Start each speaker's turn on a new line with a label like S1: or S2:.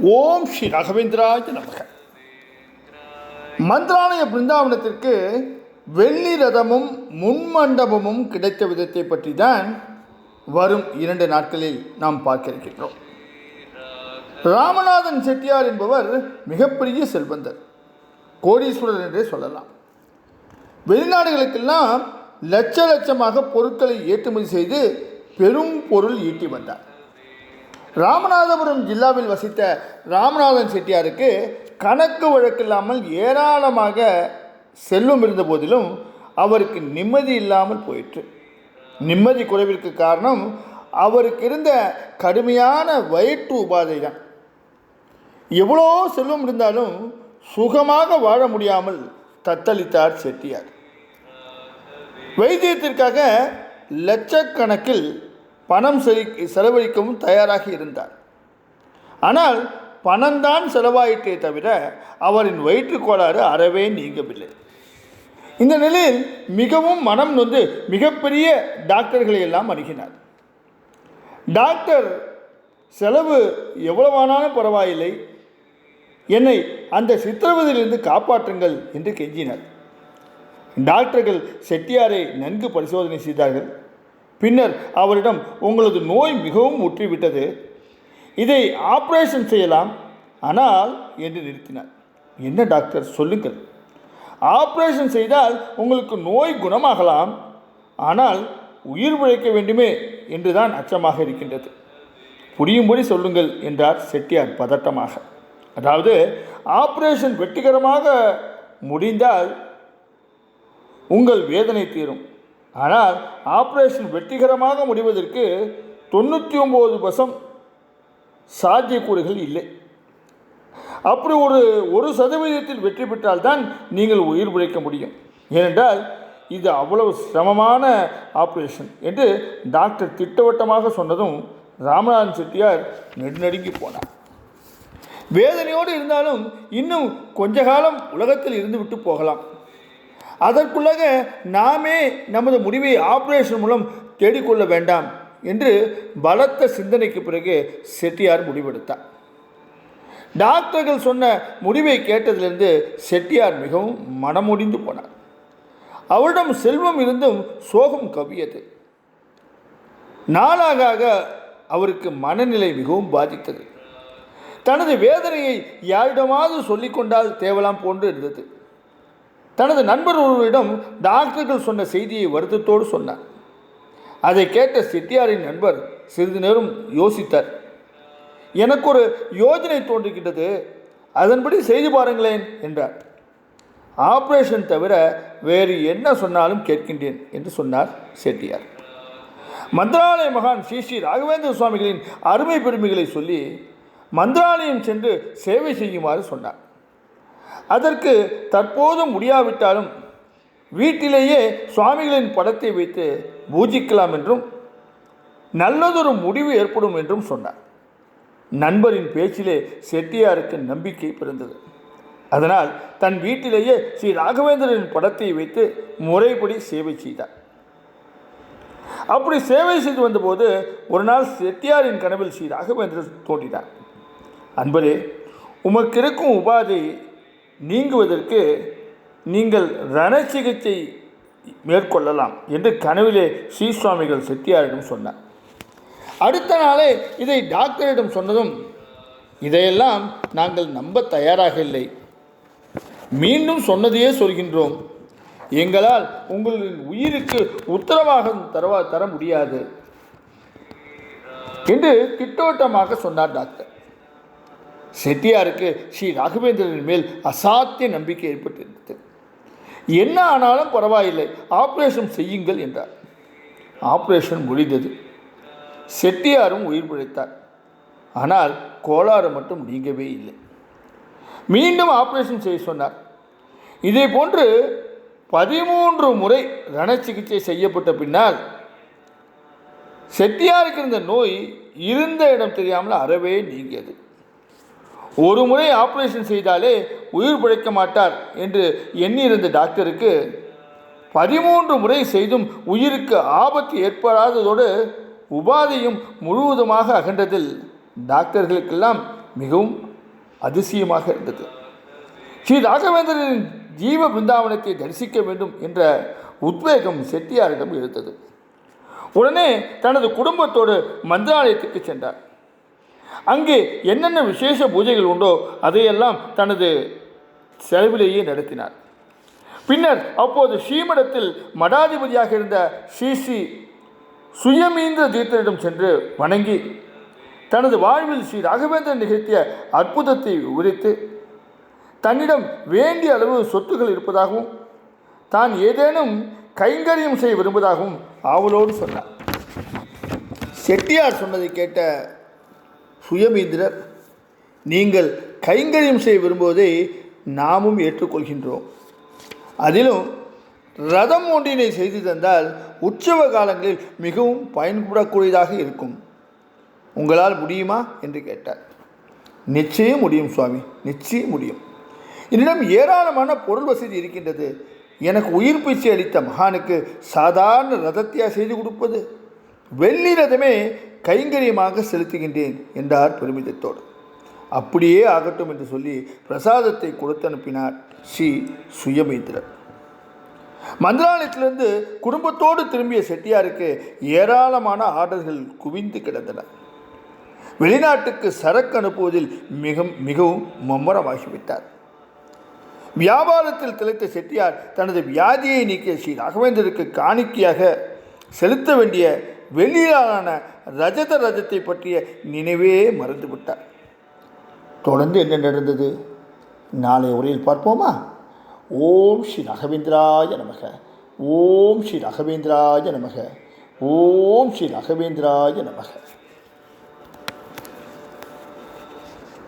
S1: ஓம் ஸ்ரீ ராகவேந்திராய நமக. மந்திராலய பிருந்தாவனத்திற்கு வெள்ளி ரதமும் முன்மண்டபமும் கிடைத்த விதத்தை பற்றி தான் வரும் 2 நாட்களில் நாம் பார்க்க இருக்கின்றோம். ராமநாதன் செட்டியார் என்பவர் மிகப்பெரிய செல்வந்தர், கோடீஸ்வரர் என்றே சொல்லலாம். வெளிநாடுகளுக்கெல்லாம் லட்சமாக பொருட்களை ஏற்றுமதி செய்து பெரும் பொருள் ஈட்டி வந்தார். ராமநாதபுரம் ஜில்லாவில் வசித்த ராமநாதன் செட்டியாருக்கு கணக்கு வழக்கில்லாமல் ஏராளமாக செல்வம் இருந்த போதிலும் அவருக்கு நிம்மதி இல்லாமல் போயிற்று. நிம்மதி குறைவிற்கு காரணம் அவருக்கு இருந்த கடுமையான வயிற்று உபாதை தான். எவ்வளோ செல்வம் இருந்தாலும் சுகமாக வாழ முடியாமல் தத்தளித்தார் செட்டியார். வைத்தியத்திற்காக லட்சக்கணக்கில் பணம் செலவழிக்கவும் தயாராக இருந்தார். ஆனால் பணம்தான் செலவாயிற்றே தவிர அவரின் வயிற்றுக் கோளாறு அறவே நீங்கவில்லை. இந்த நிலையில் மிகவும் மனம் நொந்து மிகப்பெரிய டாக்டர்களை எல்லாம் அணுகினார். டாக்டர் செலவு எவ்வளவானாலும் பரவாயில்லை, என்னை அந்த சித்திரவதையிலிருந்து காப்பாற்றுங்கள் என்று கெஞ்சினார். டாக்டர்கள் செட்டியாரை நன்கு பரிசோதனை செய்தார்கள். பின்னர் அவரிடம், உங்களது நோய் மிகவும் முற்றிவிட்டது, இதை ஆப்ரேஷன் செய்யலாம் ஆனால் என்று நிறுத்தினார். என்ன டாக்டர், சொல்லுங்கள். ஆப்ரேஷன் செய்தால் உங்களுக்கு நோய் குணமாகலாம், ஆனால் உயிர் பிழைக்க வேண்டுமே என்றுதான் அச்சமாக இருக்கின்றது. புரியும்படி சொல்லுங்கள் என்றார் செட்டியார் பதட்டமாக. அதாவது ஆப்ரேஷன் வெற்றிகரமாக முடிந்தால் உங்கள் வேதனை தீரும், ஆனால் ஆப்ரேஷன் வெற்றிகரமாக முடிவதற்கு 99% சாத்தியக்கூறுகள் இல்லை. அப்படி ஒரு சதவீதத்தில் வெற்றி பெற்றால்தான் நீங்கள் உயிர் பிழைக்க முடியும். ஏனென்றால் இது அவ்வளவு சிரமமான ஆப்ரேஷன் என்று டாக்டர் திட்டவட்டமாக சொன்னதும் ராமநாதன் செட்டியார் நெடுநடுங்கி போனார். வேதனையோடு இருந்தாலும் இன்னும் கொஞ்ச காலம் உலகத்தில் இருந்துவிட்டு போகலாம், அதற்குள்ளாக நாமே நமது முடிவை ஆப்ரேஷன் மூலம் தேடிக்கொள்ள வேண்டாம் என்று பலத்த சிந்தனைக்கு பிறகு செட்டியார் முடிவெடுத்தார். டாக்டர்கள் சொன்ன முடிவை கேட்டதிலிருந்து செட்டியார் மிகவும் மனமுடிந்து போனார். அவரிடம் செல்வம் இருந்தும் சோகம் கவியது. நாளாக அவருக்கு மனநிலை மிகவும் பாதித்தது. தனது வேதனையை யாரிடமாவது சொல்லிக்கொண்டால் தேவலாம் போன்று இருந்தது. தனது நண்பர் ஒருவரிடம் டாக்டர்கள் சொன்ன செய்தியை வருத்தத்தோடு சொன்னார். அதை கேட்ட செட்டியாரின் நண்பர் சிறிது நேரம் யோசித்தார். எனக்கு ஒரு யோஜனை தோன்றுகின்றது, அதன்படி செய்து பாருங்களேன் என்றார். ஆப்ரேஷன் தவிர வேறு என்ன சொன்னாலும் கேட்கின்றேன் என்று சொன்னார் செட்டியார். மந்திராலய மகான் ஸ்ரீ ராகவேந்திர சுவாமிகளின் அருமை பெருமைகளை சொல்லி மந்திராலயம் சென்று சேவை செய்யுமாறு சொன்னார். அதற்கு தற்போது முடியாவிட்டாலும் வீட்டிலேயே சுவாமிகளின் படத்தை வைத்து பூஜிக்கலாம் என்றும் நல்லதொரு முடிவு ஏற்படும் என்றும் சொன்னார். நண்பரின் பேச்சிலே செட்டியாருக்கு நம்பிக்கை பிறந்தது. அதனால் தன் வீட்டிலேயே ஸ்ரீ ராகவேந்திரனின் படத்தை வைத்து முறைப்படி சேவை செய்தார். அப்படி சேவை செய்து வந்தபோது ஒரு நாள் செட்டியாரின் கனவில் ஸ்ரீ ராகவேந்திரன் தோன்றினார். அன்பரே, உமக்கு இருக்கும் உபாதை நீங்குவதற்கு நீங்கள் ரண சிகிச்சை மேற்கொள்ளலாம் என்று கனவிலே ஸ்ரீ சுவாமிகள் செட்டியாரிடம் சொன்னார். அடுத்த நாளே இதை டாக்டரிடம் சொன்னதும், இதையெல்லாம் நாங்கள் நம்ப தயாராக இல்லை, மீண்டும் சொன்னதையே சொல்கின்றோம், எங்களால் உங்களின் உயிருக்கு உத்தரவாகம் தர முடியாது என்று திட்டவட்டமாக சொன்னார் டாக்டர். செட்டியாருக்கு ஸ்ரீ ராகவேந்திரனின் மேல் அசாத்திய நம்பிக்கை ஏற்பட்டிருந்தது. என்ன ஆனாலும் பரவாயில்லை, ஆப்ரேஷன் செய்யுங்கள் என்றார். ஆப்ரேஷன் முடிந்தது. செட்டியாரும் உயிர் பிழைத்தார். ஆனால் கோளாறு மட்டும் நீங்கவே இல்லை. மீண்டும் ஆப்ரேஷன் செய்ய சொன்னார். இதே போன்று 13 முறை ரண சிகிச்சை செய்யப்பட்ட பின்னால் செட்டியாருக்கு இருந்த நோய் இருந்த இடம் தெரியாமல் அறவே நீங்கியது. ஒரு முறை ஆப்ரேஷன் செய்தாலே உயிர் பிழைக்க மாட்டார் என்று எண்ணியிருந்த டாக்டருக்கு 13 முறை செய்தும் உயிருக்கு ஆபத்து ஏற்படாததோடு உபாதையும் முழுவதுமாக அகன்றதில் டாக்டர்களுக்கெல்லாம் மிகவும் அதிசயமாக இருந்தது. ஸ்ரீ ராகவேந்திரனின் ஜீவ பிருந்தாவனத்தை தரிசிக்க வேண்டும் என்ற உத்வேகம் செட்டியாரிடம் இருந்தது. உடனே தனது குடும்பத்தோடு மந்திராலயத்துக்கு சென்றார். அங்கே என்னென்ன விசேஷ பூஜைகள் உண்டோ அதையெல்லாம் தனது செலவிலேயே நடத்தினார். பின்னர் அப்போது ஸ்ரீமடத்தில் மடாதிபதியாக இருந்த ஸ்ரீ சுயமீந்திர தீர்த்தரிடம் சென்று வணங்கி தனது வாழ்வில் ஸ்ரீ ராகவேந்திரன் நிகழ்த்திய அற்புதத்தை விவரித்து தன்னிடம் வேண்டிய அளவு சொத்துக்கள் இருப்பதாகவும் தான் ஏதேனும் கைங்கரியம் செய்ய விரும்புவதாகவும் ஆவலோடு சொன்னார். செட்டியார் சொன்னதை கேட்ட சுயமீந்திரர், நீங்கள் கைங்கரியம் செய்ய விரும்புவதை நாமும் ஏற்றுக்கொள்கின்றோம். அதிலும் ரதம் ஒன்றினை செய்து தந்தால் உற்சவ காலங்களில் மிகவும் பயன்படக்கூடியதாக இருக்கும். உங்களால் முடியுமா என்று கேட்டார். நிச்சயம் முடியும் சுவாமி, நிச்சயம் முடியும். என்னிடம் ஏராளமான பொருள் வசதி இருக்கின்றது. எனக்கு உயிர் பிச்சை அளித்த மகானுக்கு சாதாரண ரதத்தையா செய்து கொடுப்பது? வெள்ளி ரதமே கைங்கரியமாக செலுத்துகின்றேன் என்றார் பெருமிதத்தோடு. அப்படியே ஆகட்டும் என்று சொல்லி பிரசாதத்தை கொடுத்து அனுப்பினார் ஸ்ரீ சுயமீந்திரர். மந்திராலயத்திலிருந்து குடும்பத்தோடு திரும்பிய செட்டியாருக்கு ஏராளமான ஆர்டர்கள் குவிந்து கிடந்தன. வெளிநாட்டுக்கு சரக்கு அனுப்புவதில் மிகவும் மும்முரமாகிவிட்டார். வியாபாரத்தில் திளைத்த செட்டியார் தனது வியாதியை நீக்கிய ஸ்ரீ ராகவேந்தருக்கு காணிக்கையாக செலுத்த வேண்டிய வெள்ளியாலான ரஜத ரதத்தை பற்றிய நினைவே மறந்துவிட்டார். தொடர்ந்து என்ன நடந்தது நாளை உரையில் பார்ப்போமா? ஓம் ஸ்ரீ ராகவேந்திராய நமக. ஓம் ஸ்ரீ ராகவேந்திராய நமக. ஓம் ஸ்ரீ ராகவேந்திராய நமக.